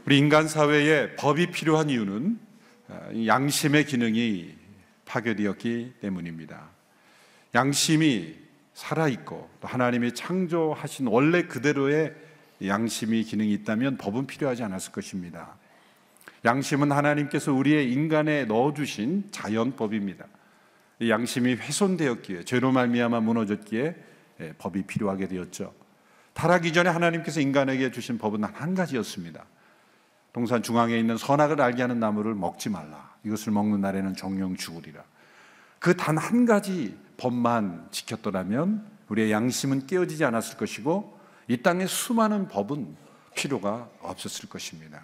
우리 인간 사회에 법이 필요한 이유는 양심의 기능이 파괴되었기 때문입니다. 양심이 살아있고 또 하나님이 창조하신 원래 그대로의 양심이 기능이 있다면 법은 필요하지 않았을 것입니다. 양심은 하나님께서 우리의 인간에 넣어주신 자연법입니다. 이 양심이 훼손되었기에, 죄로 말미암아 무너졌기에 법이 필요하게 되었죠. 타락 이전에 하나님께서 인간에게 주신 법은 한 가지였습니다. 동산 중앙에 있는 선악을 알게 하는 나무를 먹지 말라. 이것을 먹는 날에는 정령 죽으리라. 그 단 한 가지 법만 지켰더라면 우리의 양심은 깨어지지 않았을 것이고 이 땅에 수많은 법은 필요가 없었을 것입니다.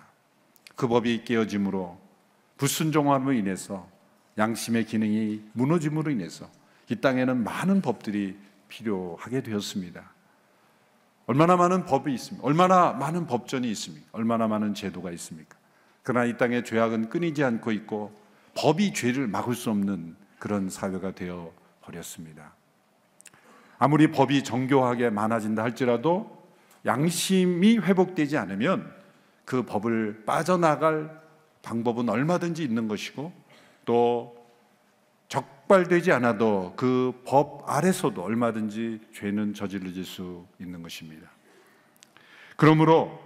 그 법이 깨어짐으로, 불순종함으로 인해서, 양심의 기능이 무너짐으로 인해서 이 땅에는 많은 법들이 필요하게 되었습니다. 얼마나 많은 법이 있습니까? 얼마나 많은 법전이 있습니까? 얼마나 많은 제도가 있습니까? 그러나 이 땅의 죄악은 끊이지 않고 있고 법이 죄를 막을 수 없는 그런 사회가 되어 버렸습니다. 아무리 법이 정교하게 많아진다 할지라도 양심이 회복되지 않으면 그 법을 빠져나갈 방법은 얼마든지 있는 것이고, 또 적발되지 않아도 그 법 아래서도 얼마든지 죄는 저질러질 수 있는 것입니다. 그러므로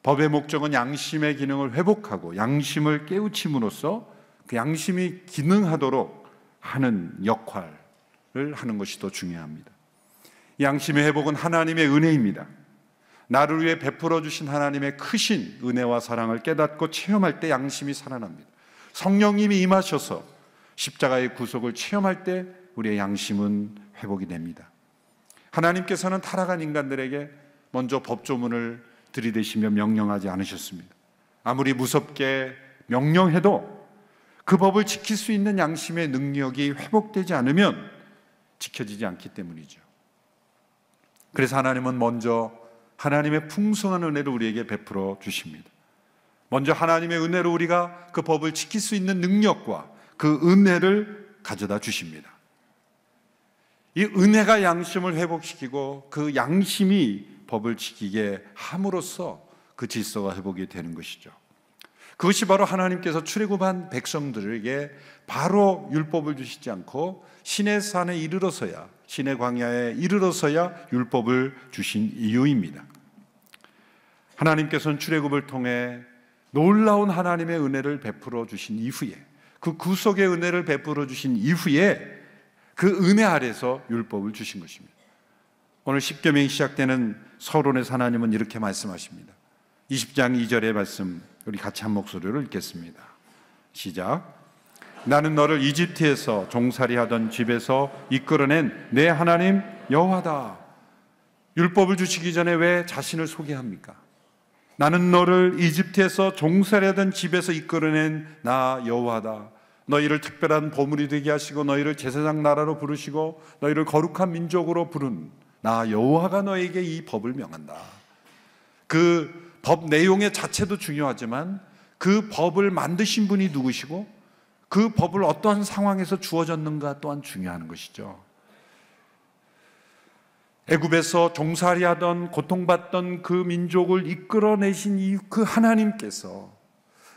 법의 목적은 양심의 기능을 회복하고 양심을 깨우침으로써 그 양심이 기능하도록 하는 역할을 하는 것이 더 중요합니다. 양심의 회복은 하나님의 은혜입니다. 나를 위해 베풀어 주신 하나님의 크신 은혜와 사랑을 깨닫고 체험할 때 양심이 살아납니다. 성령님이 임하셔서 십자가의 구속을 체험할 때 우리의 양심은 회복이 됩니다. 하나님께서는 타락한 인간들에게 먼저 법조문을 들이대시며 명령하지 않으셨습니다. 아무리 무섭게 명령해도 그 법을 지킬 수 있는 양심의 능력이 회복되지 않으면 지켜지지 않기 때문이죠. 그래서 하나님은 먼저 하나님의 풍성한 은혜를 우리에게 베풀어 주십니다. 먼저 하나님의 은혜로 우리가 그 법을 지킬 수 있는 능력과 그 은혜를 가져다 주십니다. 이 은혜가 양심을 회복시키고 그 양심이 법을 지키게 함으로써 그 질서가 회복이 되는 것이죠. 그것이 바로 하나님께서 출애굽한 백성들에게 바로 율법을 주시지 않고 시내 산에 이르러서야, 시내 광야에 이르러서야 율법을 주신 이유입니다. 하나님께서는 출애굽을 통해 놀라운 하나님의 은혜를 베풀어 주신 이후에, 그 구속의 은혜를 베풀어 주신 이후에 그 은혜 아래서 율법을 주신 것입니다. 오늘 십계명이 시작되는 서론에서 하나님은 이렇게 말씀하십니다. 20장 2절의 말씀, 우리 같이 한 목소리로 읽겠습니다. 시작. 나는 너를 이집트에서 종살이 하던 집에서 이끌어낸 내 하나님 여호와다. 율법을 주시기 전에 왜 자신을 소개합니까? 나는 너를 이집트에서 종살이 하던 집에서 이끌어낸 나 여호와다. 너희를 특별한 보물이 되게 하시고 너희를 제사장 나라로 부르시고 너희를 거룩한 민족으로 부른 나 여호와가 너에게 이 법을 명한다. 그 법 내용의 자체도 중요하지만 그 법을 만드신 분이 누구시고 그 법을 어떠한 상황에서 주어졌는가 또한 중요한 것이죠. 애굽에서 종살이하던 고통받던 그 민족을 이끌어내신 그 하나님께서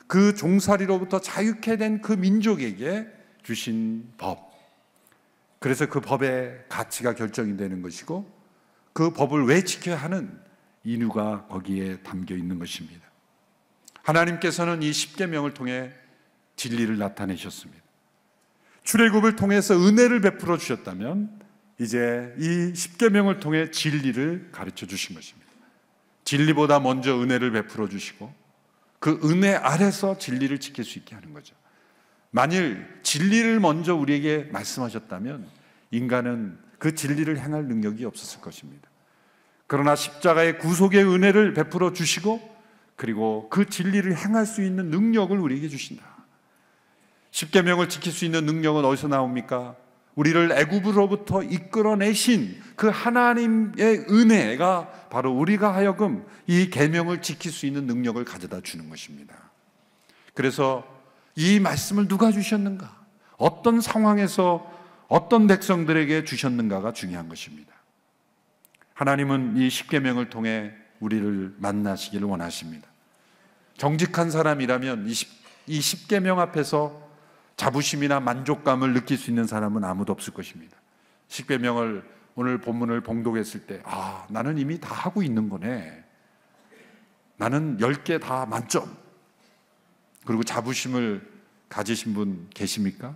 그 종살이로부터 자유케 된 그 민족에게 주신 법, 그래서 그 법의 가치가 결정이 되는 것이고 그 법을 왜 지켜야 하는 이유가 거기에 담겨 있는 것입니다. 하나님께서는 이 십계명을 통해 진리를 나타내셨습니다. 출애굽을 통해서 은혜를 베풀어 주셨다면 이제 이 십계명을 통해 진리를 가르쳐 주신 것입니다. 진리보다 먼저 은혜를 베풀어 주시고 그 은혜 아래서 진리를 지킬 수 있게 하는 거죠. 만일 진리를 먼저 우리에게 말씀하셨다면 인간은 그 진리를 행할 능력이 없었을 것입니다. 그러나 십자가의 구속의 은혜를 베풀어 주시고 그리고 그 진리를 행할 수 있는 능력을 우리에게 주신다. 십계명을 지킬 수 있는 능력은 어디서 나옵니까? 우리를 애굽으로부터 이끌어내신 그 하나님의 은혜가 바로 우리가 하여금 이 계명을 지킬 수 있는 능력을 가져다 주는 것입니다. 그래서 이 말씀을 누가 주셨는가? 어떤 상황에서 어떤 백성들에게 주셨는가가 중요한 것입니다. 하나님은 이 십계명을 통해 우리를 만나시기를 원하십니다. 정직한 사람이라면 이 십계명 앞에서 자부심이나 만족감을 느낄 수 있는 사람은 아무도 없을 것입니다. 십계명을 오늘 본문을 봉독했을 때 나는 이미 다 하고 있는 거네. 나는 10개 다 만점. 그리고 자부심을 가지신 분 계십니까?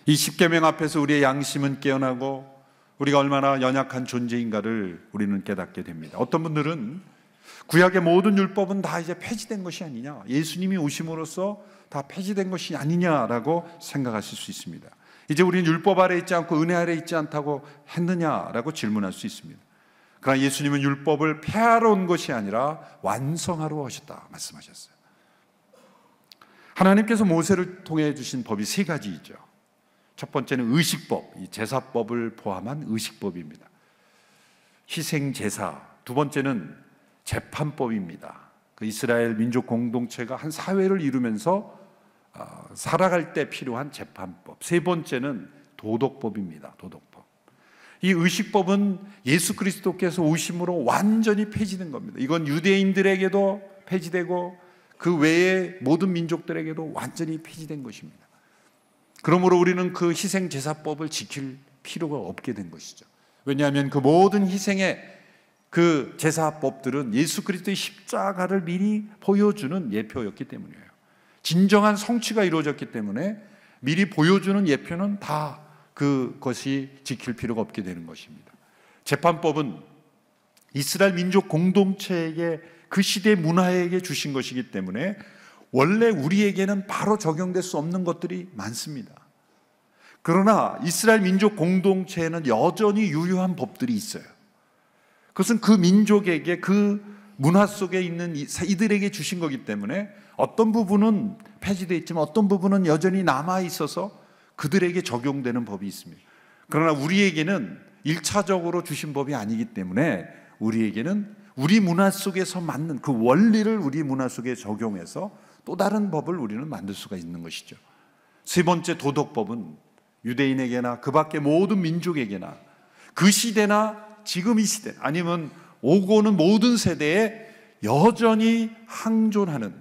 이 십계명 앞에서 우리의 양심은 깨어나고 우리가 얼마나 연약한 존재인가를 우리는 깨닫게 됩니다. 어떤 분들은 구약의 모든 율법은 다 이제 폐지된 것이 아니냐, 예수님이 오심으로써 다 폐지된 것이 아니냐라고 생각하실 수 있습니다. 이제 우리는 율법 아래 있지 않고 은혜 아래 있지 않다고 했느냐라고 질문할 수 있습니다. 그러나 예수님은 율법을 폐하러 온 것이 아니라 완성하러 오셨다 말씀하셨어요. 하나님께서 모세를 통해 주신 법이 3가지이죠. 첫 번째는 의식법, 이 제사법을 포함한 의식법입니다. 희생제사. 두 번째는 재판법입니다. 그 이스라엘 민족 공동체가 한 사회를 이루면서 살아갈 때 필요한 재판법. 세 번째는 도덕법입니다. 도덕법. 이 의식법은 예수 그리스도께서 오심으로 완전히 폐지된 겁니다. 이건 유대인들에게도 폐지되고 그 외의 모든 민족들에게도 완전히 폐지된 것입니다. 그러므로 우리는 그 희생제사법을 지킬 필요가 없게 된 것이죠. 왜냐하면 그 모든 희생의 그 제사법들은 예수 그리스도의 십자가를 미리 보여주는 예표였기 때문이에요. 진정한 성취가 이루어졌기 때문에 미리 보여주는 예표는 다 그것이 지킬 필요가 없게 되는 것입니다. 재판법은 이스라엘 민족 공동체에게 그 시대 문화에게 주신 것이기 때문에 원래 우리에게는 바로 적용될 수 없는 것들이 많습니다. 그러나 이스라엘 민족 공동체에는 여전히 유효한 법들이 있어요. 그것은 그 민족에게, 그 문화 속에 있는 이들에게 주신 거기 때문에 어떤 부분은 폐지되어 있지만 어떤 부분은 여전히 남아 있어서 그들에게 적용되는 법이 있습니다. 그러나 우리에게는 1차적으로 주신 법이 아니기 때문에 우리에게는 우리 문화 속에서 맞는 그 원리를 우리 문화 속에 적용해서 또 다른 법을 우리는 만들 수가 있는 것이죠. 세 번째, 도덕법은 유대인에게나 그 밖의 모든 민족에게나 그 시대나 지금 이 시대 아니면 오고는 모든 세대에 여전히 항존하는,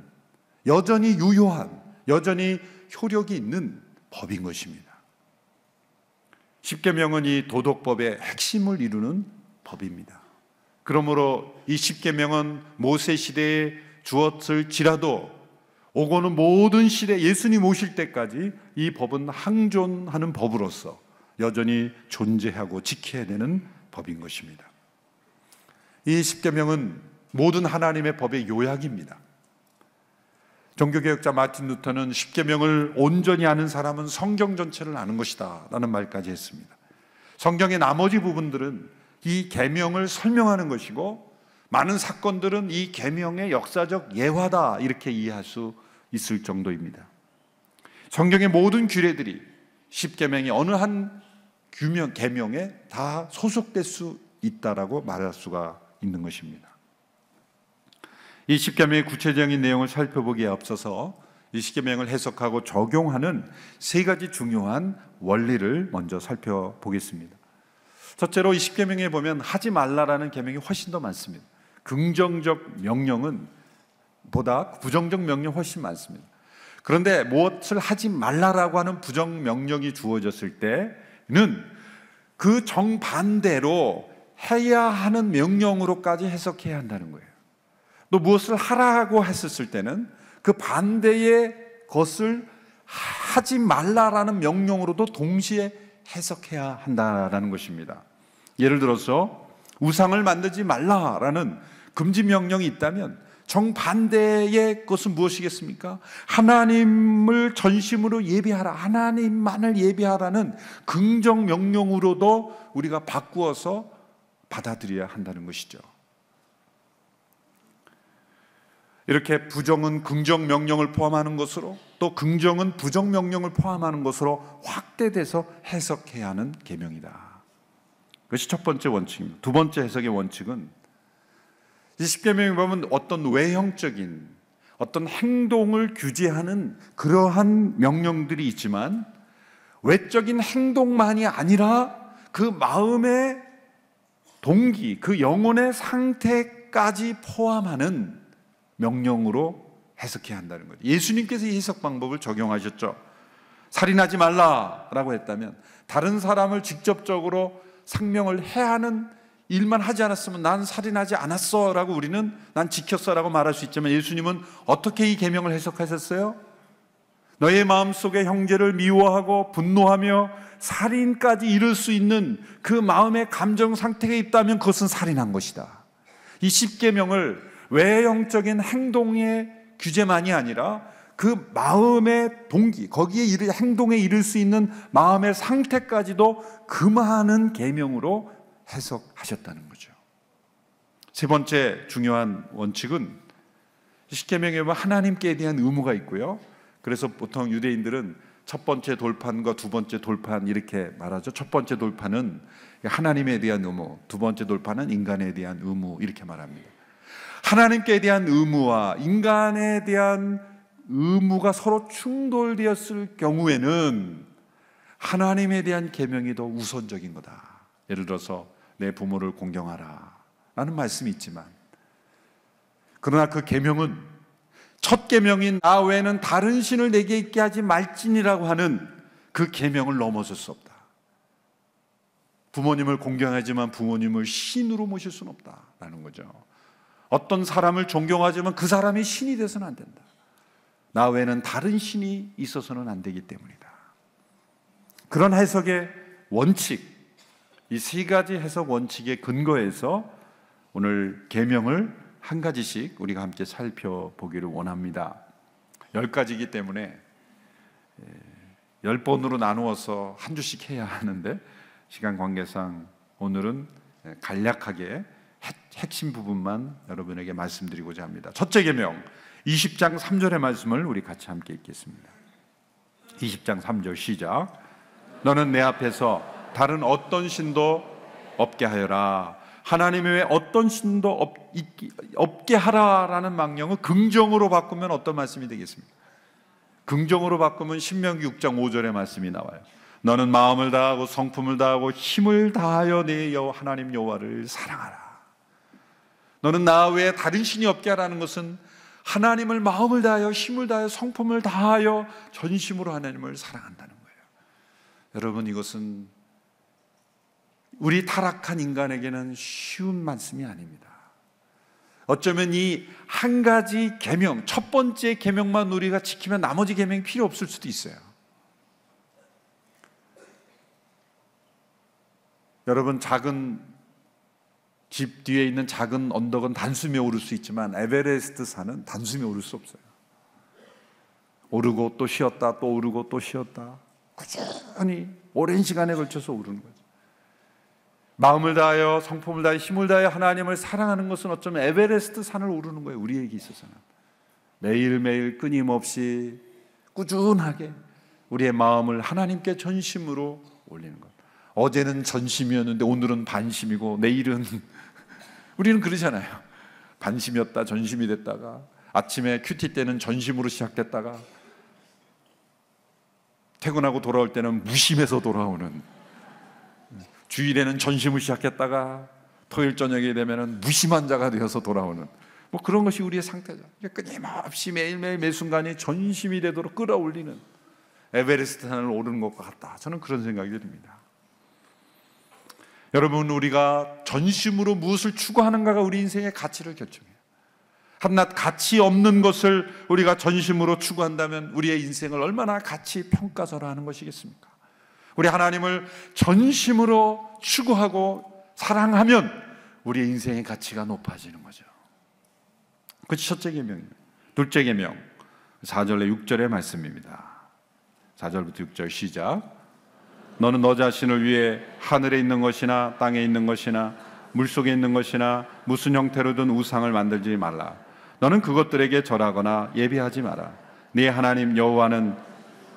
여전히 유효한, 여전히 효력이 있는 법인 것입니다. 십계명은 이 도덕법의 핵심을 이루는 법입니다. 그러므로 이 십계명은 모세 시대에 주었을지라도 오고는 모든 시대, 예수님 오실 때까지 이 법은 항존하는 법으로서 여전히 존재하고 지켜야 되는 법인 것입니다. 이 십계명은 모든 하나님의 법의 요약입니다. 종교개혁자 마틴 루터는 십계명을 온전히 아는 사람은 성경 전체를 아는 것이다 라는 말까지 했습니다. 성경의 나머지 부분들은 이 계명을 설명하는 것이고 많은 사건들은 이 계명의 역사적 예화다 이렇게 이해할 수 있을 정도입니다. 성경의 모든 규례들이 십계명이 어느 한 계명에 다 소속될 수 있다라고 말할 수가 있는 것입니다. 이 십계명의 구체적인 내용을 살펴보기에 앞서서 이 십계명을 해석하고 적용하는 3가지 중요한 원리를 먼저 살펴보겠습니다. 첫째로 이 십계명에 보면 하지 말라라는 계명이 훨씬 더 많습니다. 긍정적 명령은 보다 부정적 명령 훨씬 많습니다. 그런데 무엇을 하지 말라라고 하는 부정 명령이 주어졌을 때는 그 정반대로 해야 하는 명령으로까지 해석해야 한다는 거예요. 또 무엇을 하라고 했었을 때는 그 반대의 것을 하지 말라라는 명령으로도 동시에 해석해야 한다라는 것입니다. 예를 들어서 우상을 만들지 말라라는 금지 명령이 있다면 정반대의 것은 무엇이겠습니까? 하나님을 전심으로 예배하라, 하나님만을 예배하라는 긍정 명령으로도 우리가 바꾸어서 받아들여야 한다는 것이죠. 이렇게 부정은 긍정 명령을 포함하는 것으로 또 긍정은 부정 명령을 포함하는 것으로 확대돼서 해석해야 하는 계명이다. 그것이 첫 번째 원칙입니다. 두 번째 해석의 원칙은 이 십계명에 보면 어떤 외형적인 어떤 행동을 규제하는 그러한 명령들이 있지만 외적인 행동만이 아니라 그 마음의 동기, 그 영혼의 상태까지 포함하는 명령으로 해석해야 한다는 거죠. 예수님께서 이 해석 방법을 적용하셨죠. 살인하지 말라라고 했다면 다른 사람을 직접적으로 상명을 해하는 일만 하지 않았으면 난 살인하지 않았어 라고 우리는 난 지켰어 라고 말할 수 있지만 예수님은 어떻게 이 계명을 해석하셨어요? 너의 마음속에 형제를 미워하고 분노하며 살인까지 이룰 수 있는 그 마음의 감정 상태가 있다면 그것은 살인한 것이다. 이 10계명을 외형적인 행동의 규제만이 아니라 그 마음의 동기, 거기에 행동에 이를 수 있는 마음의 상태까지도 금하는 계명으로 해석하셨다는 거죠. 세 번째 중요한 원칙은 10계명에 보면 하나님께 대한 의무가 있고요. 그래서 보통 유대인들은 첫 번째 돌판과 두 번째 돌판 이렇게 말하죠. 첫 번째 돌판은 하나님에 대한 의무, 두 번째 돌판은 인간에 대한 의무 이렇게 말합니다. 하나님께 대한 의무와 인간에 대한 의무가 서로 충돌되었을 경우에는 하나님에 대한 계명이 더 우선적인 거다. 예를 들어서 내 부모를 공경하라 라는 말씀이 있지만, 그러나 그 계명은 첫 계명인 나 외에는 다른 신을 내게 있게 하지 말지니라고 하는 그 계명을 넘어설 수 없다. 부모님을 공경하지만 부모님을 신으로 모실 수는 없다라는 거죠. 어떤 사람을 존경하지만 그 사람이 신이 돼서는 안 된다. 나 외에는 다른 신이 있어서는 안 되기 때문이다. 그런 해석의 원칙, 이 세 가지 해석 원칙의 근거에서 오늘 계명을 한 가지씩 우리가 함께 살펴보기를 원합니다. 10가지이기 때문에 10번으로 나누어서 한 주씩 해야 하는데 시간 관계상 오늘은 간략하게 핵심 부분만 여러분에게 말씀드리고자 합니다. 첫째 계명 20장 3절의 말씀을 우리 같이 함께 읽겠습니다. 20장 3절 시작. 너는 내 앞에서 다른 어떤 신도 없게 하여라. 하나님 외에 어떤 신도 없게 하라라는 명령을 긍정으로 바꾸면 어떤 말씀이 되겠습니까? 긍정으로 바꾸면 신명기 6장 5절의 말씀이 나와요. 너는 마음을 다하고 성품을 다하고 힘을 다하여 내 하나님 여호와를 사랑하라. 너는 나 외에 다른 신이 없게 하라는 것은 하나님을 마음을 다하여 힘을 다하여 성품을 다하여 전심으로 하나님을 사랑한다는 거예요. 여러분, 이것은 우리 타락한 인간에게는 쉬운 말씀이 아닙니다. 어쩌면 이 한 가지 계명, 첫 번째 계명만 우리가 지키면 나머지 계명이 필요 없을 수도 있어요. 여러분, 작은 집 뒤에 있는 작은 언덕은 단숨에 오를 수 있지만 에베레스트 산은 단숨에 오를 수 없어요. 오르고 또 쉬었다, 또 오르고 또 쉬었다, 꾸준히 오랜 시간에 걸쳐서 오르는 거죠. 마음을 다하여 성품을 다하여 힘을 다하여 하나님을 사랑하는 것은 어쩌면 에베레스트 산을 오르는 거예요. 우리에게 있어서는 매일매일 끊임없이 꾸준하게 우리의 마음을 하나님께 전심으로 올리는 것. 어제는 전심이었는데 오늘은 반심이고 내일은 우리는 그러잖아요. 반심이었다 전심이 됐다가 아침에 큐티 때는 전심으로 시작됐다가 퇴근하고 돌아올 때는 무심해서 돌아오는, 주일에는 전심을 시작했다가 토요일 저녁이 되면 무심한 자가 되어서 돌아오는 뭐 그런 것이 우리의 상태죠. 끊임없이 매일매일 매순간이 전심이 되도록 끌어올리는 에베레스트 산을 오르는 것과 같다. 저는 그런 생각이 듭니다. 여러분, 우리가 전심으로 무엇을 추구하는가가 우리 인생의 가치를 결정해요. 한낱 가치 없는 것을 우리가 전심으로 추구한다면 우리의 인생을 얼마나 가치 평가절하 하는 것이겠습니까? 우리 하나님을 전심으로 추구하고 사랑하면 우리의 인생의 가치가 높아지는 거죠. 그것이 첫째 계명입니다. 둘째 계명 4절에 6절의 말씀입니다. 4절부터 6절 시작. 너는 너 자신을 위해 하늘에 있는 것이나 땅에 있는 것이나 물속에 있는 것이나 무슨 형태로든 우상을 만들지 말라. 너는 그것들에게 절하거나 예배하지 마라. 네 하나님 여호와는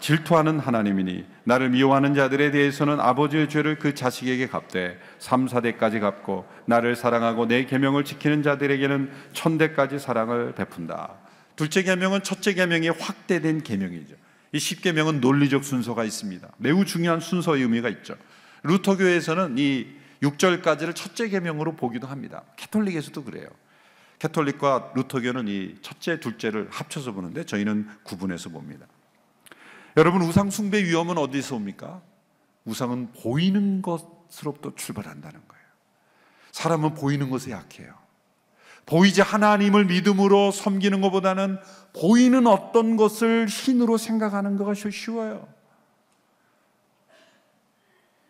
질투하는 하나님이니 나를 미워하는 자들에 대해서는 아버지의 죄를 그 자식에게 갚되 3, 4대까지 갚고 나를 사랑하고 내 계명을 지키는 자들에게는 1000대까지 사랑을 베푼다. 둘째 계명은 첫째 계명이 확대된 계명이죠. 이 10계명은 논리적 순서가 있습니다. 매우 중요한 순서의 의미가 있죠. 루터교에서는 이 6절까지를 첫째 계명으로 보기도 합니다. 캐톨릭에서도 그래요. 캐톨릭과 루터교는 이 첫째, 둘째를 합쳐서 보는데 저희는 구분해서 봅니다. 여러분, 우상 숭배 위험은 어디서 옵니까? 우상은 보이는 것으로부터 출발한다는 거예요. 사람은 보이는 것에 약해요. 보이지 하나님을 믿음으로 섬기는 것보다는 보이는 어떤 것을 신으로 생각하는 것이 쉬워요.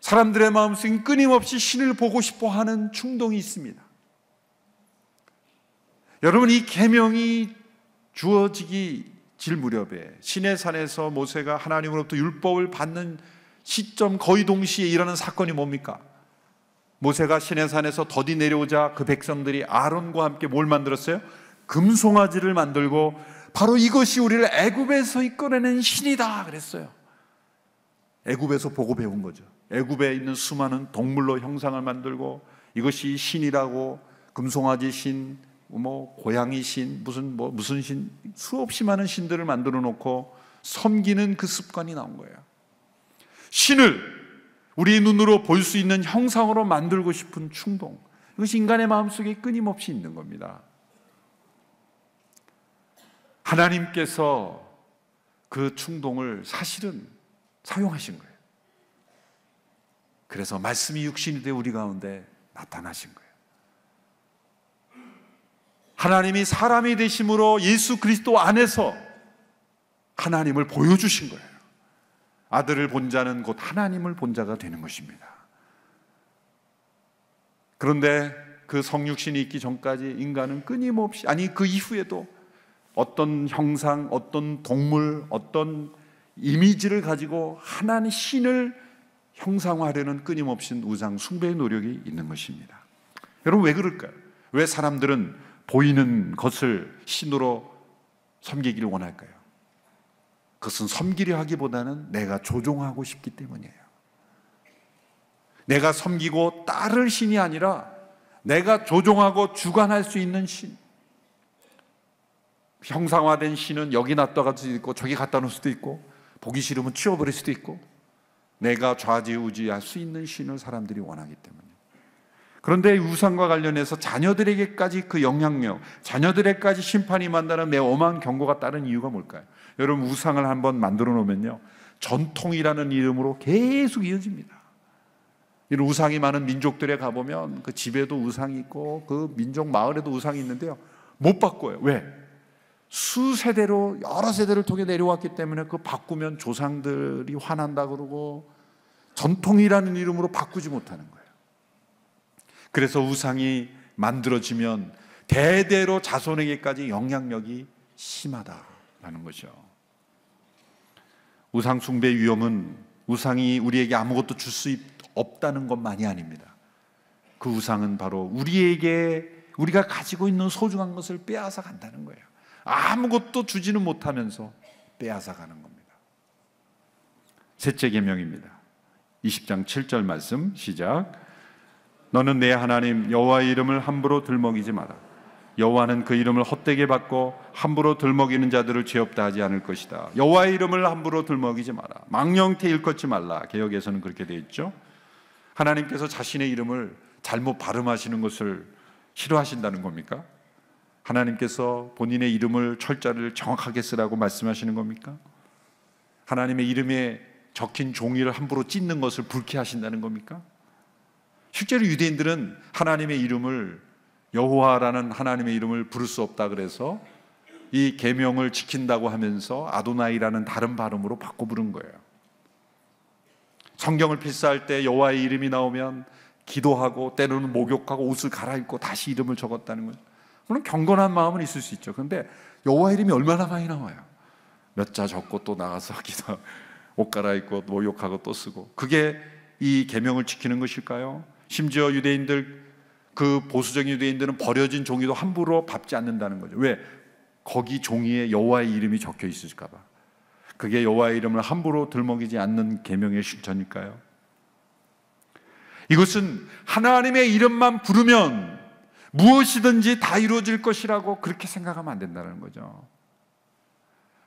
사람들의 마음속에 끊임없이 신을 보고 싶어 하는 충동이 있습니다. 여러분, 이 계명이 주어질 무렵에 시내산에서 모세가 하나님으로부터 율법을 받는 시점 거의 동시에 일어나는 사건이 뭡니까? 모세가 시내산에서 더디 내려오자 그 백성들이 아론과 함께 뭘 만들었어요? 금송아지를 만들고 바로 이것이 우리를 애굽에서 이끌어낸 신이다 그랬어요. 애굽에서 보고 배운 거죠. 애굽에 있는 수많은 동물로 형상을 만들고 이것이 신이라고, 금송아지 신, 고양이 신, 무슨 신, 수없이 많은 신들을 만들어 놓고 섬기는 그 습관이 나온 거예요. 신을 우리 눈으로 볼 수 있는 형상으로 만들고 싶은 충동, 이것이 인간의 마음속에 끊임없이 있는 겁니다. 하나님께서 그 충동을 사실은 사용하신 거예요. 그래서 말씀이 육신이 되어 우리 가운데 나타나신 거예요. 하나님이 사람이 되심으로 예수 그리스도 안에서 하나님을 보여주신 거예요. 아들을 본 자는 곧 하나님을 본 자가 되는 것입니다. 그런데 그 성육신이 있기 전까지 인간은 끊임없이, 아니 그 이후에도 어떤 형상, 어떤 동물, 어떤 이미지를 가지고 하나님 신을 형상화하려는 끊임없이 우상 숭배의 노력이 있는 것입니다. 여러분, 왜 그럴까요? 왜 사람들은 보이는 것을 신으로 섬기기를 원할까요? 그것은 섬기려 하기보다는 내가 조종하고 싶기 때문이에요. 내가 섬기고 따를 신이 아니라 내가 조종하고 주관할 수 있는 신. 형상화된 신은 여기 놨다 갈 수도 있고 저기 갖다 놓을 수도 있고 보기 싫으면 치워버릴 수도 있고, 내가 좌지우지할 수 있는 신을 사람들이 원하기 때문에. 그런데 우상과 관련해서 자녀들에게까지 그 영향력, 자녀들에게까지 심판이 만다는 매우 엄한 경고가 따른 이유가 뭘까요? 여러분, 우상을 한번 만들어 놓으면요, 전통이라는 이름으로 계속 이어집니다. 이런 우상이 많은 민족들에 가보면 그 집에도 우상이 있고 그 민족 마을에도 우상이 있는데요, 못 바꿔요. 왜? 수세대로, 여러 세대를 통해 내려왔기 때문에 그 바꾸면 조상들이 화난다 그러고 전통이라는 이름으로 바꾸지 못하는 거예요. 그래서 우상이 만들어지면 대대로 자손에게까지 영향력이 심하다라는 거죠. 우상 숭배의 위험은 우상이 우리에게 아무것도 줄 수 없다는 것만이 아닙니다. 그 우상은 바로 우리가 가지고 있는 소중한 것을 빼앗아 간다는 거예요. 아무것도 주지는 못하면서 빼앗아 가는 겁니다. 셋째 계명입니다. 20장 7절 말씀 시작. 너는 내 하나님 여호와의 이름을 함부로 들먹이지 마라. 여호와는 그 이름을 헛되게 받고 함부로 들먹이는 자들을 죄 없다 하지 않을 것이다. 여호와의 이름을 함부로 들먹이지 마라. 망령태 일컫지 말라. 개역에서는 그렇게 되어 있죠. 하나님께서 자신의 이름을 잘못 발음하시는 것을 싫어하신다는 겁니까? 하나님께서 본인의 이름을 철자를 정확하게 쓰라고 말씀하시는 겁니까? 하나님의 이름에 적힌 종이를 함부로 찢는 것을 불쾌하신다는 겁니까? 실제로 유대인들은 하나님의 이름을, 여호와라는 하나님의 이름을 부를 수 없다 그래서 이 계명을 지킨다고 하면서 아도나이라는 다른 발음으로 바꿔 부른 거예요. 성경을 필사할 때 여호와의 이름이 나오면 기도하고 때로는 목욕하고 옷을 갈아입고 다시 이름을 적었다는 거죠. 물론 경건한 마음은 있을 수 있죠. 그런데 여호와의 이름이 얼마나 많이 나와요. 몇 자 적고 또 나가서 기도, 옷 갈아입고 목욕하고 또 쓰고. 그게 이 계명을 지키는 것일까요? 심지어 유대인들, 그 보수적인 유대인들은 버려진 종이도 함부로 밟지 않는다는 거죠. 왜? 거기 종이에 여호와의 이름이 적혀 있을까 봐. 그게 여호와의 이름을 함부로 들먹이지 않는 계명의 실천일까요? 이것은 하나님의 이름만 부르면 무엇이든지 다 이루어질 것이라고 그렇게 생각하면 안 된다는 거죠.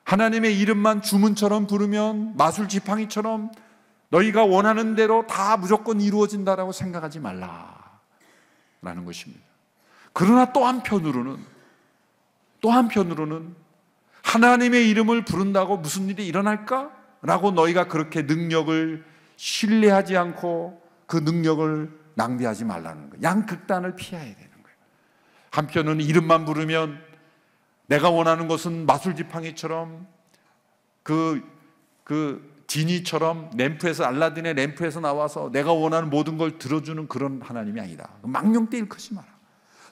하나님의 이름만 주문처럼 부르면 마술 지팡이처럼 너희가 원하는 대로 다 무조건 이루어진다라고 생각하지 말라라는 것입니다. 그러나 또 한편으로는 하나님의 이름을 부른다고 무슨 일이 일어날까? 라고 너희가 그렇게 능력을 신뢰하지 않고 그 능력을 낭비하지 말라는 거예요. 양극단을 피해야 되는 거예요. 한편은 이름만 부르면 내가 원하는 것은 마술지팡이처럼 지니처럼 램프에서, 알라딘의 램프에서 나와서 내가 원하는 모든 걸 들어주는 그런 하나님이 아니다. 망령되 일컫지 마라.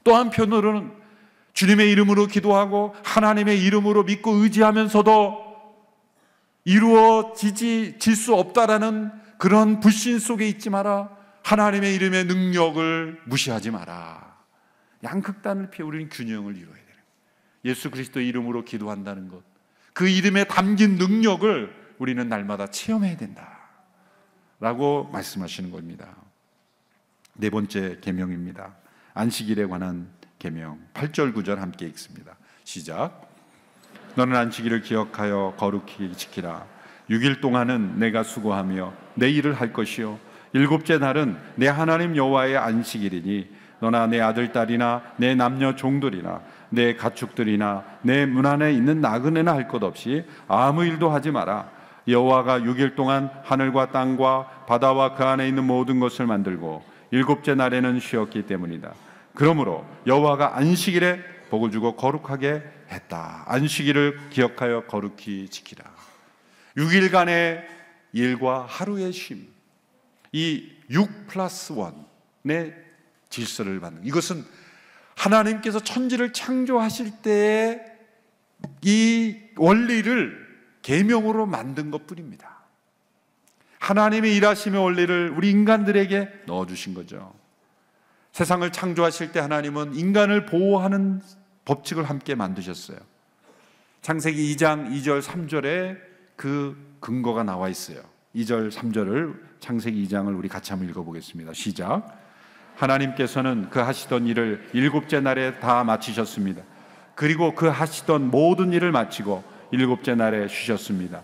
또 한편으로는 주님의 이름으로 기도하고 하나님의 이름으로 믿고 의지하면서도 이루어질 수 없다라는 그런 불신 속에 있지 마라. 하나님의 이름의 능력을 무시하지 마라. 양극단을 피해 우리는 균형을 이루어야 돼요. 예수 그리스도의 이름으로 기도한다는 것, 그 이름에 담긴 능력을 우리는 날마다 체험해야 된다 라고 말씀하시는 겁니다. 네 번째 계명입니다. 안식일에 관한 계명 8절 9절 함께 읽습니다. 시작. 너는 안식일을 기억하여 거룩히 지키라. 6일 동안은 내가 수고하며 내 일을 할 것이요 일곱째 날은 내 하나님 여호와의 안식일이니 너나 내 아들 딸이나 내 남녀 종들이나 내 가축들이나 내 문 안에 있는 나그네나 할 것 없이 아무 일도 하지 마라. 여호와가 6일 동안 하늘과 땅과 바다와 그 안에 있는 모든 것을 만들고 일곱째 날에는 쉬었기 때문이다. 그러므로 여호와가 안식일에 복을 주고 거룩하게 했다. 안식일을 기억하여 거룩히 지키라. 6일간의 일과 하루의 쉼, 이 6+1의 질서를 받는, 이것은 하나님께서 천지를 창조하실 때의 이 원리를 계명으로 만든 것뿐입니다. 하나님의 일하심의 원리를 우리 인간들에게 넣어주신 거죠. 세상을 창조하실 때 하나님은 인간을 보호하는 법칙을 함께 만드셨어요. 창세기 2장 2절 3절에 그 근거가 나와 있어요. 2절 3절을, 창세기 2장을 우리 같이 한번 읽어보겠습니다. 시작. 하나님께서는 그 하시던 일을 일곱째 날에 다 마치셨습니다. 그리고 그 하시던 모든 일을 마치고 일곱째 날에 쉬셨습니다.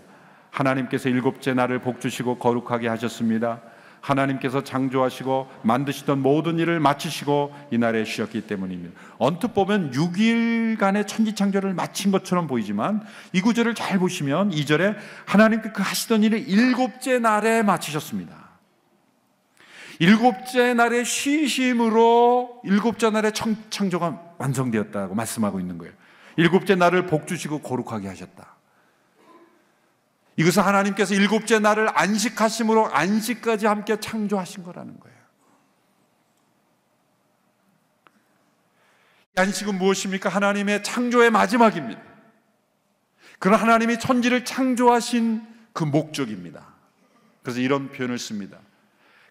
하나님께서 일곱째 날을 복주시고 거룩하게 하셨습니다. 하나님께서 창조하시고 만드시던 모든 일을 마치시고 이날에 쉬었기 때문입니다. 언뜻 보면 6일간의 천지창조를 마친 것처럼 보이지만 이 구절을 잘 보시면 2절에 하나님께서 그 하시던 일을 일곱째 날에 마치셨습니다. 일곱째 날의 쉬심으로 일곱째 날의 창조가 완성되었다고 말씀하고 있는 거예요. 일곱째 날을 복주시고 거룩하게 하셨다. 이것은 하나님께서 일곱째 날을 안식하심으로 안식까지 함께 창조하신 거라는 거예요. 이 안식은 무엇입니까? 하나님의 창조의 마지막입니다. 그런 하나님이 천지를 창조하신 그 목적입니다. 그래서 이런 표현을 씁니다.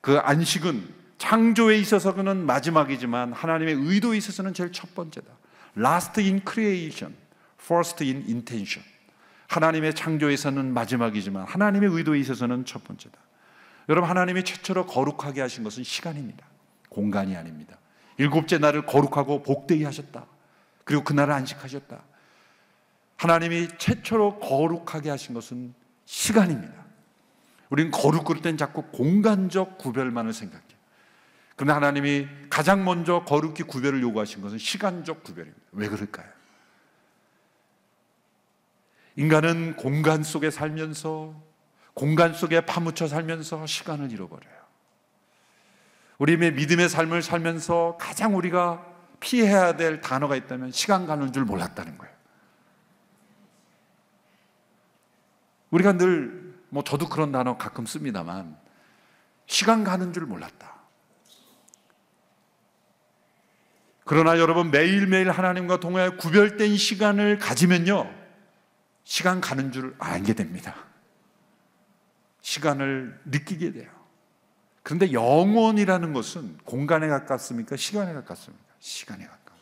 그 안식은 창조에 있어서는 마지막이지만 하나님의 의도에 있어서는 제일 첫 번째다. Last in creation, first in intention. 하나님의 창조에서는 마지막이지만 하나님의 의도에 있어서는 첫 번째다. 여러분, 하나님이 최초로 거룩하게 하신 것은 시간입니다. 공간이 아닙니다. 일곱째 날을 거룩하고 복되게 하셨다. 그리고 그날을 안식하셨다. 하나님이 최초로 거룩하게 하신 것은 시간입니다. 우리는 거룩 그럴 땐 자꾸 공간적 구별만을 생각해요. 그러나 하나님이 가장 먼저 거룩히 구별을 요구하신 것은 시간적 구별입니다. 왜 그럴까요? 인간은 공간 속에 살면서, 공간 속에 파묻혀 살면서 시간을 잃어버려요. 우리의 믿음의 삶을 살면서 가장 우리가 피해야 될 단어가 있다면 시간 가는 줄 몰랐다는 거예요. 우리가 늘, 저도 그런 단어 가끔 씁니다만, 시간 가는 줄 몰랐다. 그러나 여러분, 매일매일 하나님과 동행하여 구별된 시간을 가지면요, 시간 가는 줄 알게 됩니다. 시간을 느끼게 돼요. 그런데 영원이라는 것은 공간에 가깝습니까? 시간에 가깝습니까? 시간에 가까운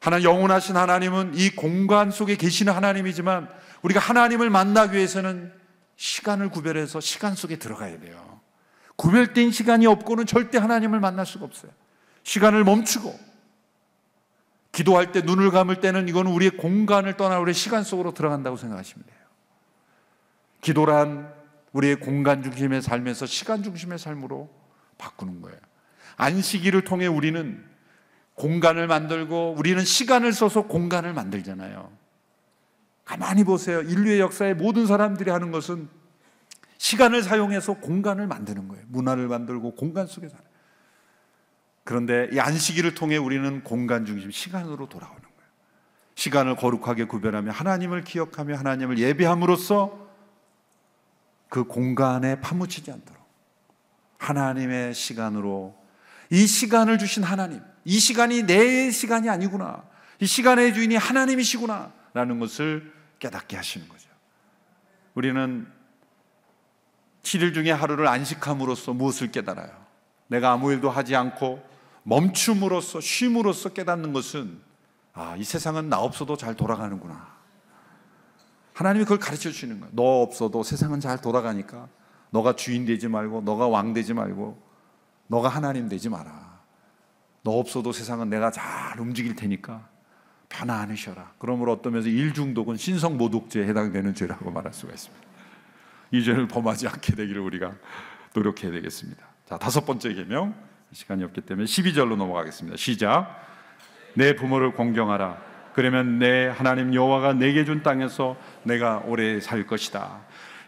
거예요. 영원하신 하나님은 이 공간 속에 계시는 하나님이지만 우리가 하나님을 만나기 위해서는 시간을 구별해서 시간 속에 들어가야 돼요. 구별된 시간이 없고는 절대 하나님을 만날 수가 없어요. 시간을 멈추고 기도할 때 눈을 감을 때는 이건 우리의 공간을 떠나 우리의 시간 속으로 들어간다고 생각하시면 돼요. 기도란 우리의 공간 중심의 삶에서 시간 중심의 삶으로 바꾸는 거예요. 안식일을 통해 우리는 공간을 만들고 우리는 시간을 써서 공간을 만들잖아요. 가만히 보세요. 인류의 역사에 모든 사람들이 하는 것은 시간을 사용해서 공간을 만드는 거예요. 문화를 만들고 공간 속에서. 그런데 이 안식일을 통해 우리는 공간 중심, 시간으로 돌아오는 거예요. 시간을 거룩하게 구별하며 하나님을 기억하며 하나님을 예배함으로써 그 공간에 파묻히지 않도록 하나님의 시간으로, 이 시간을 주신 하나님, 이 시간이 내 시간이 아니구나, 이 시간의 주인이 하나님이시구나 라는 것을 깨닫게 하시는 거죠. 우리는 7일 중에 하루를 안식함으로써 무엇을 깨달아요? 내가 아무 일도 하지 않고 멈춤으로써, 쉼으로써 깨닫는 것은, 아, 이 세상은 나 없어도 잘 돌아가는구나. 하나님이 그걸 가르쳐 주시는 거예요. 너 없어도 세상은 잘 돌아가니까 너가 주인 되지 말고, 너가 왕 되지 말고, 너가 하나님 되지 마라. 너 없어도 세상은 내가 잘 움직일 테니까 편안하셔라. 그러므로 어떤 면에서 일중독은 신성모독죄에 해당되는 죄라고 말할 수가 있습니다. 이 죄를 범하지 않게 되기를 우리가 노력해야 되겠습니다. 자, 5번째 계명, 시간이 없기 때문에 12절로 넘어가겠습니다. 시작. 내 부모를 공경하라. 그러면 내 하나님 여호와가 내게 준 땅에서 내가 오래 살 것이다.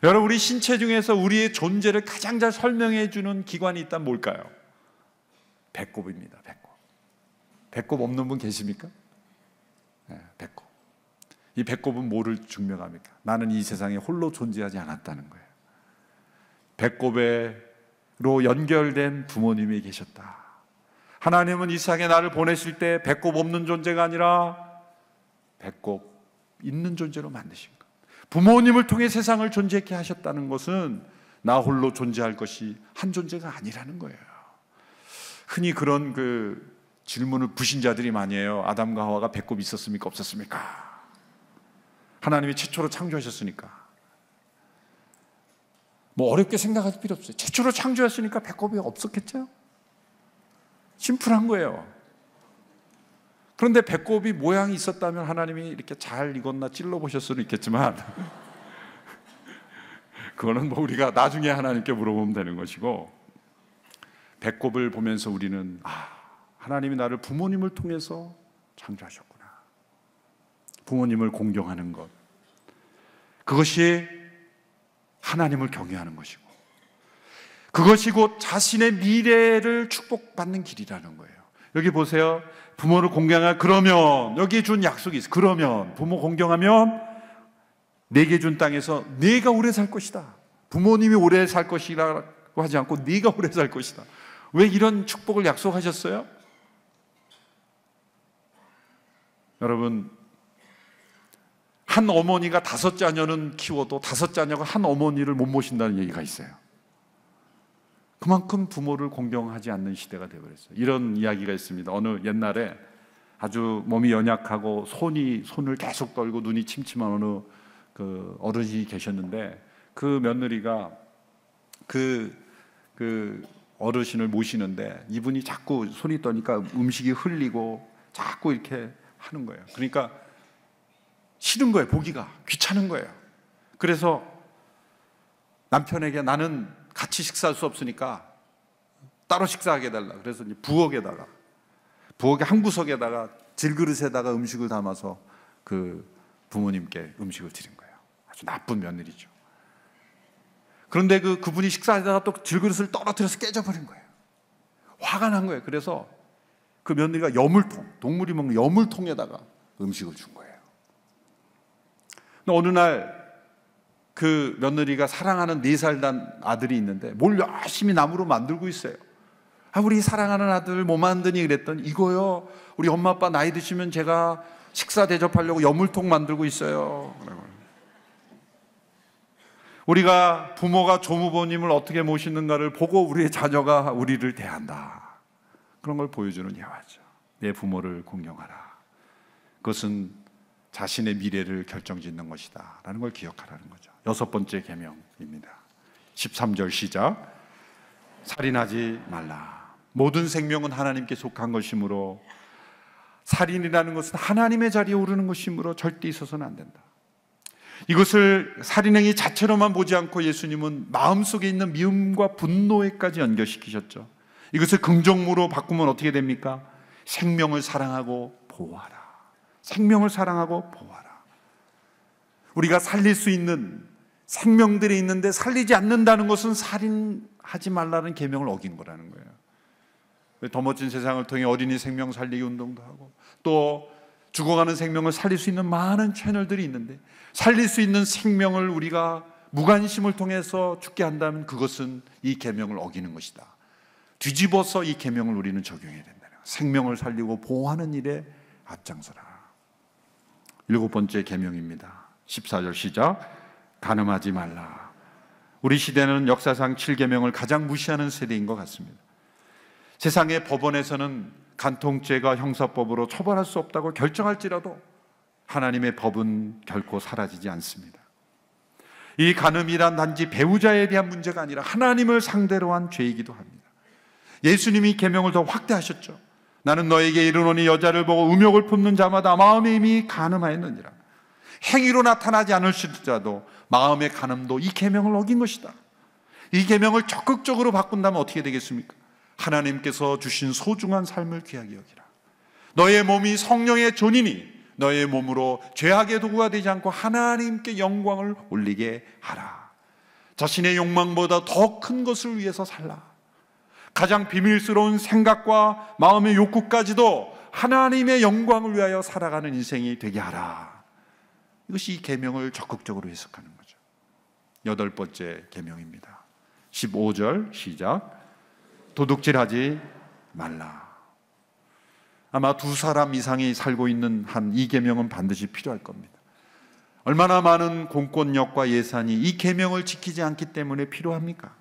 여러분, 우리 신체 중에서 우리의 존재를 가장 잘 설명해 주는 기관이 있다면 뭘까요? 배꼽입니다. 배꼽. 배꼽 없는 분 계십니까? 네, 배꼽. 이 배꼽은 뭐를 증명합니까? 나는 이 세상에 홀로 존재하지 않았다는 거예요. 배꼽으로 연결된 부모님이 계셨다. 하나님은 이 세상에 나를 보내실 때 배꼽 없는 존재가 아니라 배꼽 있는 존재로 만드신 것. 부모님을 통해 세상을 존재케 하셨다는 것은 나 홀로 존재할 것이 한 존재가 아니라는 거예요. 흔히 그런 질문을 불신자들이 많이 해요. 아담과 하와가 배꼽이 있었습니까? 없었습니까? 하나님이 최초로 창조하셨으니까 뭐 어렵게 생각할 필요 없어요. 최초로 창조했으니까 배꼽이 없었겠죠? 심플한 거예요. 그런데 배꼽이 모양이 있었다면 하나님이 이렇게 잘 익었나 찔러보실 수는 있겠지만 그거는 뭐 우리가 나중에 하나님께 물어보면 되는 것이고, 배꼽을 보면서 우리는 하나님이 나를 부모님을 통해서 창조하셨구나. 부모님을 공경하는 것, 그것이 하나님을 경외하는 것이고, 그것이 곧 자신의 미래를 축복받는 길이라는 거예요. 여기 보세요. 부모를 공경하면, 그러면 여기에 준 약속이 있어요. 그러면 부모 공경하면 내게 준 땅에서 네가 오래 살 것이다. 부모님이 오래 살 것이라고 하지 않고 네가 오래 살 것이다. 왜 이런 축복을 약속하셨어요? 여러분, 한 어머니가 5자녀는 키워도 5자녀가 한 어머니를 못 모신다는 얘기가 있어요. 그만큼 부모를 공경하지 않는 시대가 되어버렸어요. 이런 이야기가 있습니다. 어느 옛날에 아주 몸이 연약하고 손을 계속 떨고 눈이 침침한 어느 어르신이 계셨는데, 그 며느리가 그 어르신을 모시는데 이분이 자꾸 손이 떠니까 음식이 흘리고 자꾸 이렇게 하는 거예요. 그러니까 싫은 거예요. 보기가 귀찮은 거예요. 그래서 남편에게 나는 같이 식사할 수 없으니까 따로 식사하게 해달라. 그래서 이제 부엌의 한 구석에다가 질그릇에다가 음식을 담아서 그 부모님께 음식을 드린 거예요. 아주 나쁜 며느리죠. 그런데 그분이 식사하다가 또 질그릇을 떨어뜨려서 깨져버린 거예요. 화가 난 거예요. 그래서 그 며느리가 동물이 먹는 여물통에다가 음식을 준 거예요. 근데 어느 날 그 며느리가 사랑하는 4살 난 아들이 있는데 뭘 열심히 나무로 만들고 있어요. 우리 사랑하는 아들 뭐 만드니? 그랬더니 이거요, 우리 엄마 아빠 나이 드시면 제가 식사 대접하려고 여물통 만들고 있어요. 우리가 부모가 조부모님을 어떻게 모시는가를 보고 우리의 자녀가 우리를 대한다. 그런 걸 보여주는 예화죠. 내 부모를 공경하라. 그것은 자신의 미래를 결정짓는 것이다 라는 걸 기억하라는 거죠. 6번째 계명입니다. 13절 시작. 살인하지 말라. 모든 생명은 하나님께 속한 것이므로, 살인이라는 것은 하나님의 자리에 오르는 것이므로 절대 있어서는 안 된다. 이것을 살인행위 자체로만 보지 않고 예수님은 마음속에 있는 미움과 분노에까지 연결시키셨죠. 이것을 긍정으로 바꾸면 어떻게 됩니까? 생명을 사랑하고 보호하라. 생명을 사랑하고 보호하라. 우리가 살릴 수 있는 생명들이 있는데 살리지 않는다는 것은 살인하지 말라는 계명을 어긴 거라는 거예요. 더 멋진 세상을 통해 어린이 생명 살리기 운동도 하고, 또 죽어가는 생명을 살릴 수 있는 많은 채널들이 있는데, 살릴 수 있는 생명을 우리가 무관심을 통해서 죽게 한다면 그것은 이 계명을 어기는 것이다. 뒤집어서 이 계명을 우리는 적용해야 된다는 거예요. 생명을 살리고 보호하는 일에 앞장서라. 7번째 계명입니다. 14절 시작. 간음하지 말라. 우리 시대는 역사상 7계명을 가장 무시하는 세대인 것 같습니다. 세상의 법원에서는 간통죄가 형사법으로 처벌할 수 없다고 결정할지라도 하나님의 법은 결코 사라지지 않습니다. 이 간음이란 단지 배우자에 대한 문제가 아니라 하나님을 상대로 한 죄이기도 합니다. 예수님이 계명을 더 확대하셨죠. 나는 너에게 이르노니 여자를 보고 음욕을 품는 자마다 마음에 이미 간음하였느니라. 행위로 나타나지 않을지라도 마음의 간음도 이 계명을 어긴 것이다. 이 계명을 적극적으로 바꾼다면 어떻게 되겠습니까? 하나님께서 주신 소중한 삶을 귀하게 여기라. 너의 몸이 성령의 존이니 너의 몸으로 죄악의 도구가 되지 않고 하나님께 영광을 올리게 하라. 자신의 욕망보다 더 큰 것을 위해서 살라. 가장 비밀스러운 생각과 마음의 욕구까지도 하나님의 영광을 위하여 살아가는 인생이 되게 하라. 이것이 이 계명을 적극적으로 해석하는 거죠. 8번째 계명입니다. 15절 시작. 도둑질하지 말라. 아마 2사람 이상이 살고 있는 한 이 계명은 반드시 필요할 겁니다. 얼마나 많은 공권력과 예산이 이 계명을 지키지 않기 때문에 필요합니까?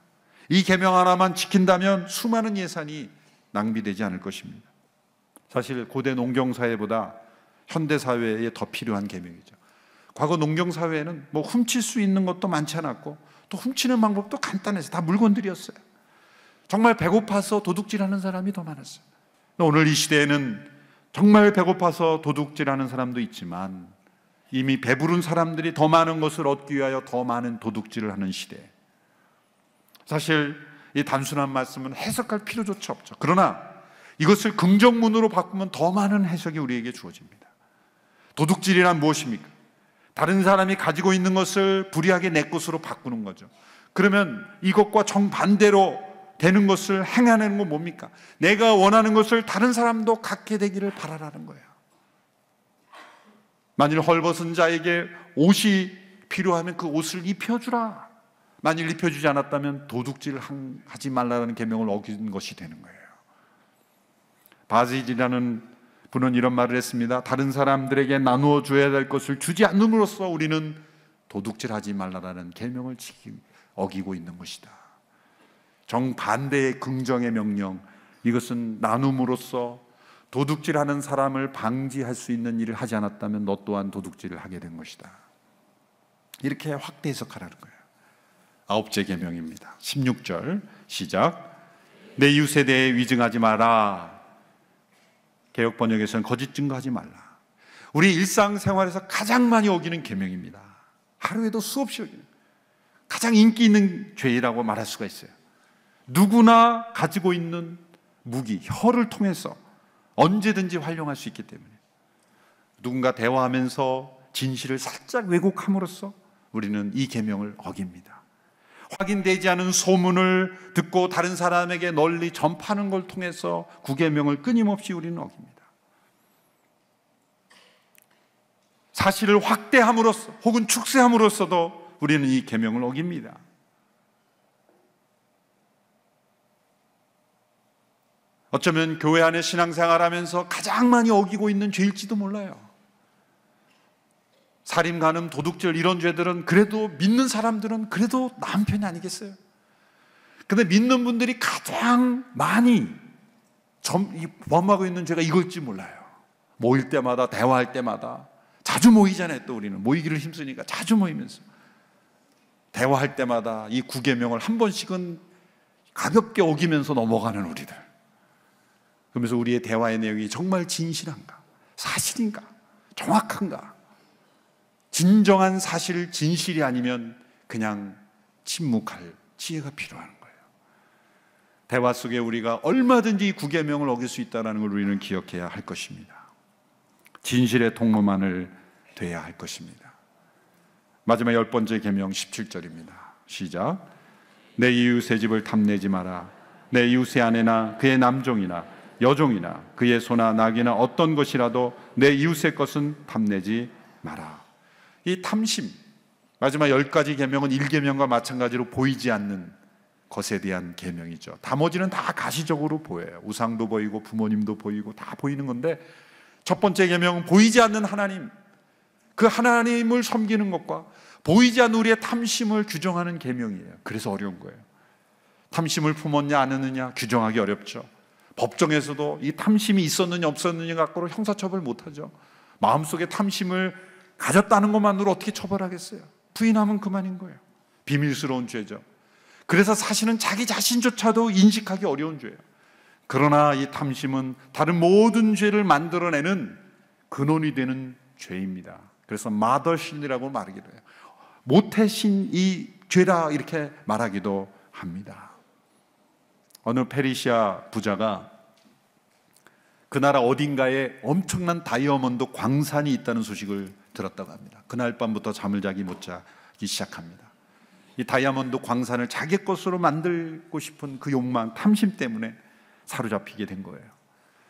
이 계명 하나만 지킨다면 수많은 예산이 낭비되지 않을 것입니다. 사실 고대 농경사회보다 현대사회에 더 필요한 계명이죠. 과거 농경사회에는 뭐 훔칠 수 있는 것도 많지 않았고, 또 훔치는 방법도 간단해서 다 물건들이었어요. 정말 배고파서 도둑질하는 사람이 더 많았어요. 오늘 이 시대에는 정말 배고파서 도둑질하는 사람도 있지만, 이미 배부른 사람들이 더 많은 것을 얻기 위하여 더 많은 도둑질을 하는 시대. 사실 이 단순한 말씀은 해석할 필요조차 없죠. 그러나 이것을 긍정문으로 바꾸면 더 많은 해석이 우리에게 주어집니다. 도둑질이란 무엇입니까? 다른 사람이 가지고 있는 것을 불이하게 내 것으로 바꾸는 거죠. 그러면 이것과 정반대로 되는 것을 행하는 건 뭡니까? 내가 원하는 것을 다른 사람도 갖게 되기를 바라라는 거예요. 만일 헐벗은 자에게 옷이 필요하면 그 옷을 입혀주라. 만일 입혀주지 않았다면 도둑질 하지 말라는 계명을 어긴 것이 되는 거예요. 바질이라는 분은 이런 말을 했습니다. 다른 사람들에게 나누어 줘야 될 것을 주지 않음으로써 우리는 도둑질하지 말라는 계명을 어기고 있는 것이다. 정반대의 긍정의 명령, 이것은 나눔으로써 도둑질하는 사람을 방지할 수 있는 일을 하지 않았다면 너 또한 도둑질을 하게 된 것이다. 이렇게 확대 해석하라는 거예요. 9째 계명입니다. 16절 시작. 내 이웃에 대해 위증하지 마라. 개역 번역에서는 거짓 증거하지 말라. 우리 일상생활에서 가장 많이 어기는 계명입니다. 하루에도 수없이 어기는, 가장 인기 있는 죄라고 말할 수가 있어요. 누구나 가지고 있는 무기, 혀를 통해서 언제든지 활용할 수 있기 때문에 누군가 대화하면서 진실을 살짝 왜곡함으로써 우리는 이 계명을 어깁니다. 확인되지 않은 소문을 듣고 다른 사람에게 널리 전파하는 걸 통해서 9계명을 끊임없이 우리는 어깁니다. 사실을 확대함으로써 혹은 축소함으로써도 우리는 이 계명을 어깁니다. 어쩌면 교회 안에 신앙생활하면서 가장 많이 어기고 있는 죄일지도 몰라요. 살인, 간음, 도둑질 이런 죄들은 그래도 믿는 사람들은 그래도 나은 편이 아니겠어요? 근데 믿는 분들이 가장 많이 범하고 있는 죄가 이걸지 몰라요. 모일 때마다, 대화할 때마다, 자주 모이잖아요. 또 우리는 모이기를 힘쓰니까 자주 모이면서 대화할 때마다 이 9계명을 한 번씩은 가볍게 어기면서 넘어가는 우리들. 그러면서 우리의 대화의 내용이 정말 진실한가? 사실인가? 정확한가? 진정한 사실, 진실이 아니면 그냥 침묵할 지혜가 필요한 거예요. 대화 속에 우리가 얼마든지 구계명을 어길 수 있다는 걸 우리는 기억해야 할 것입니다. 진실의 통로만을 돼야 할 것입니다. 마지막 10번째 계명 17절입니다. 시작. 내 이웃의 집을 탐내지 마라. 내 이웃의 아내나 그의 남종이나 여종이나 그의 소나 낙이나 어떤 것이라도 내 이웃의 것은 탐내지 마라. 이 탐심, 마지막 10가지 계명은 1계명과 마찬가지로 보이지 않는 것에 대한 계명이죠. 나머지는 다 가시적으로 보여요. 우상도 보이고 부모님도 보이고 다 보이는 건데, 첫 번째 계명은 보이지 않는 하나님, 그 하나님을 섬기는 것과 보이지 않는 우리의 탐심을 규정하는 계명이에요. 그래서 어려운 거예요. 탐심을 품었냐 안 했느냐 규정하기 어렵죠. 법정에서도 이 탐심이 있었느냐 없었느냐 갖고는 형사처벌 못하죠. 마음속에 탐심을 가졌다는 것만으로 어떻게 처벌하겠어요? 부인하면 그만인 거예요. 비밀스러운 죄죠. 그래서 사실은 자기 자신조차도 인식하기 어려운 죄예요. 그러나 이 탐심은 다른 모든 죄를 만들어내는 근원이 되는 죄입니다. 그래서 마더신이라고 말하기도 해요. 모태신 이 죄라 이렇게 말하기도 합니다. 어느 페르시아 부자가 그 나라 어딘가에 엄청난 다이아몬드 광산이 있다는 소식을 들었다고 합니다. 그날 밤부터 잠을 자기 못 자기 시작합니다. 이 다이아몬드 광산을 자기 것으로 만들고 싶은 그 욕망, 탐심 때문에 사로잡히게 된 거예요.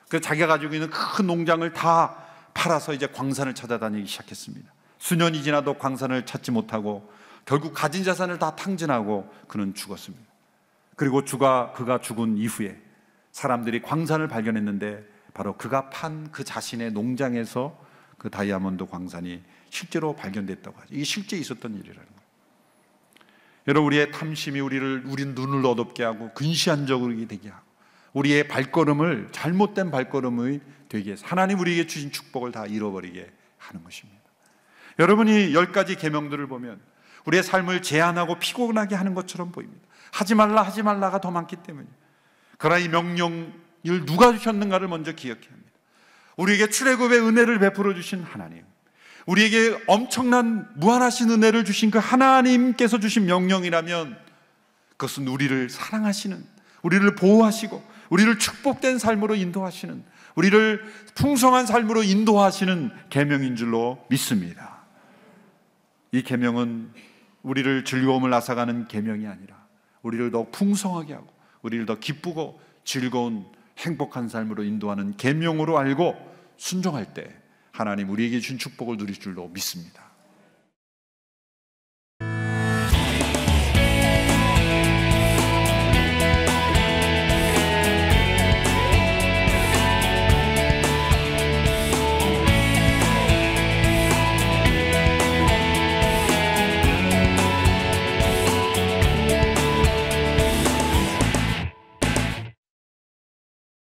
그래서 자기가 가지고 있는 큰 농장을 다 팔아서 이제 광산을 찾아다니기 시작했습니다. 수년이 지나도 광산을 찾지 못하고 결국 가진 자산을 다 탕진하고 그는 죽었습니다. 그리고 그가 죽은 이후에 사람들이 광산을 발견했는데 바로 그가 판 그 자신의 농장에서 그 다이아몬드 광산이 실제로 발견됐다고 하죠. 이게 실제 있었던 일이라는 거예요. 여러분, 우리의 탐심이 우리 눈을 어둡게 하고 근시안적으로 되게 하고 우리의 발걸음을 잘못된 발걸음이 되게 해서 하나님 우리에게 주신 축복을 다 잃어버리게 하는 것입니다. 여러분이 10가지 계명들을 보면 우리의 삶을 제한하고 피곤하게 하는 것처럼 보입니다. 하지 말라가 더 많기 때문이에요. 그러나 이 명령을 누가 주셨는가를 먼저 기억해야 합니다. 우리에게 출애굽의 은혜를 베풀어 주신 하나님, 우리에게 엄청난 무한하신 은혜를 주신 그 하나님께서 주신 명령이라면 그것은 우리를 사랑하시는, 우리를 보호하시고 우리를 축복된 삶으로 인도하시는, 우리를 풍성한 삶으로 인도하시는 계명인 줄로 믿습니다. 이 계명은 우리를 즐거움을 앗아가는 계명이 아니라 우리를 더 풍성하게 하고 우리를 더 기쁘고 즐거운 행복한 삶으로 인도하는 계명으로 알고 순종할 때 하나님 우리에게 준 축복을 누릴 줄로 믿습니다.